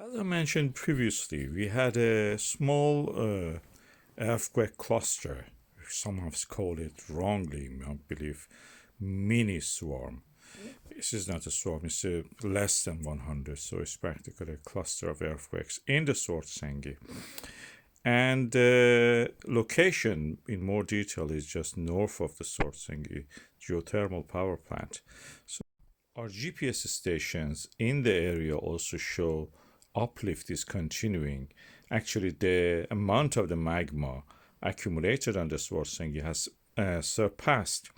As I mentioned previously, we had a small earthquake cluster. Some have called it wrongly, I believe, mini swarm. This is not a swarm, it's less than 100, so it's practically a cluster of earthquakes in the Svartsengi. And the location in more detail is just north of the Svartsengi geothermal power plant. So our GPS stations in the area also show uplift is continuing. Actually, the amount of the magma accumulated on the Svartsengi has surpassed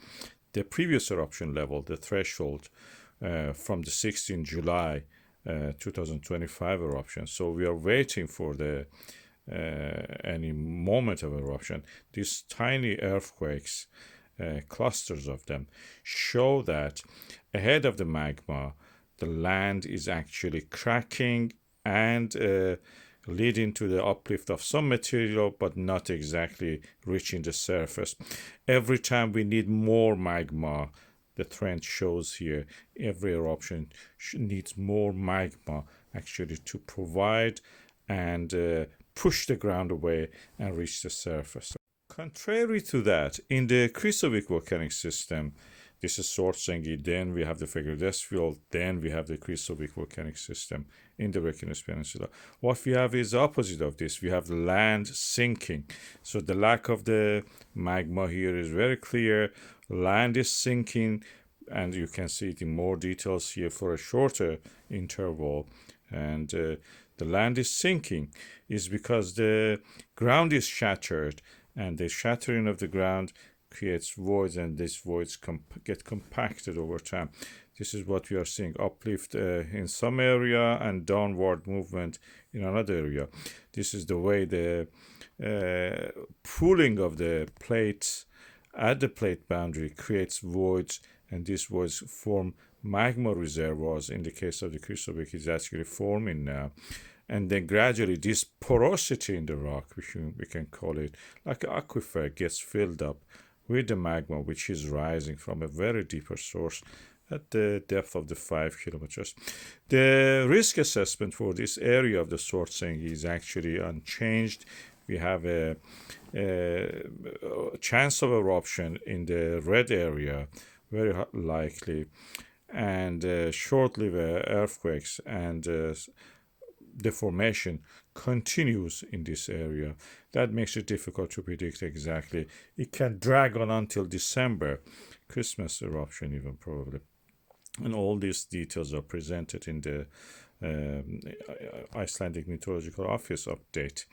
the previous eruption level, the threshold from the 16th July 2025 eruption. So we are waiting for the any moment of eruption. These tiny earthquakes, clusters of them, show that ahead of the magma, the land is actually cracking and leading to the uplift of some material, but not exactly reaching the surface. Every time we need more magma, the trend shows here, every eruption needs more magma actually to provide and push the ground away and reach the surface. Contrary to that, in the Krýsuvík volcanic system, this is Svartsengi, then we have the Field, then we have the Krýsuvík volcanic system in the Reykjanes Peninsula. What we have is the opposite of this. We have the land sinking. So the lack of the magma here is very clear. Land is sinking, and you can see it in more details here for a shorter interval. And the land is sinking is because the ground is shattered, and the shattering of the ground creates voids, and these voids get compacted over time. This is what we are seeing, uplift in some area and downward movement in another area. This is the way the pooling of the plates at the plate boundary creates voids, and these voids form magma reservoirs. In the case of the Krýsuvík, is actually forming now. And then gradually this porosity in the rock, we can call it like an aquifer, gets filled up with the magma, which is rising from a very deeper source at the depth of the 5 kilometers. The risk assessment for this area of the Svartsengi is actually unchanged. We have a chance of eruption in the red area, very likely, and short-lived earthquakes and deformation continues in this area. That makes it difficult to predict exactly. It can drag on until December, Christmas eruption even probably. And all these details are presented in the Icelandic Meteorological Office update.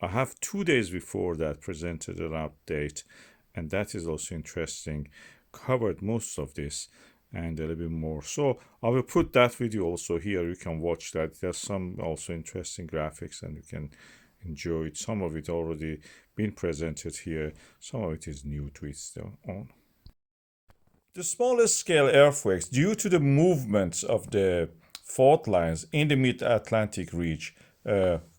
I have 2 days before that presented an update, and that is also interesting. Covered most of this and a little bit more. So I will put that video also here. You can watch that. There's some also interesting graphics and you can enjoy it. Some of it already been presented here. Some of it is new to it still on. The smallest scale earthquakes, due to the movements of the fault lines in the mid-Atlantic ridge,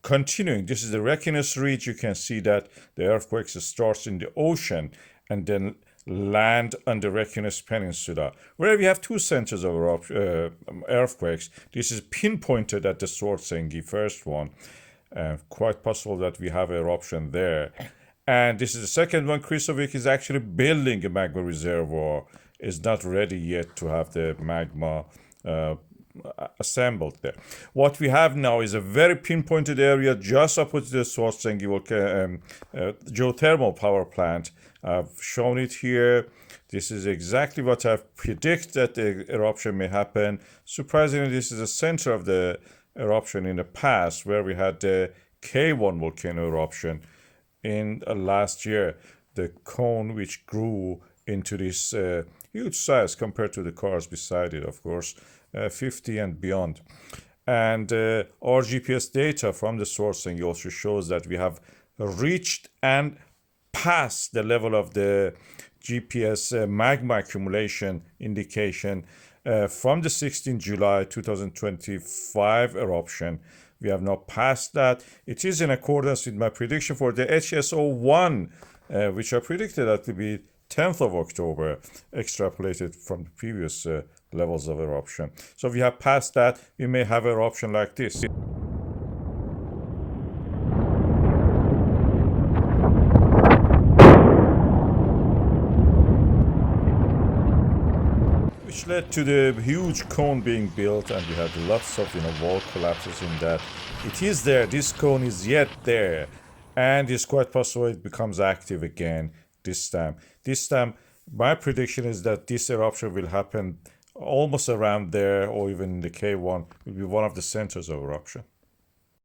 continuing. This is the Reykjanes ridge. You can see that the earthquakes starts in the ocean and then land on the Reykjanes Peninsula, where we have two centers of earthquakes. This is pinpointed at the Svartsengi, first one. Quite possible that we have eruption there. And this is the second one. Krýsuvík is actually building a magma reservoir. Is not ready yet to have the magma assembled there. What we have now is a very pinpointed area just opposite the Svartsengi geothermal power plant. I've shown it here. This is exactly what I've predicted that the eruption may happen. Surprisingly, this is the center of the eruption in the past, where we had the K1 volcano eruption in last year. The cone which grew into this huge size compared to the cars beside it, of course, 50 and beyond. And our GPS data from the Svartsengi also shows that we have reached and passed the level of the GPS magma accumulation indication from the 16th July 2025 eruption. We have now passed that. It is in accordance with my prediction for the HSO1, which I predicted that to be 10th of October, extrapolated from the previous levels of eruption. So if we have passed that, we may have eruption like this. which led to the huge cone being built, and we had lots of wall collapses in that. It is there. This cone is yet there, and it's quite possible it becomes active again this time. This time, my prediction is that this eruption will happen almost around there, or even in the K1 will be one of the centers of eruption.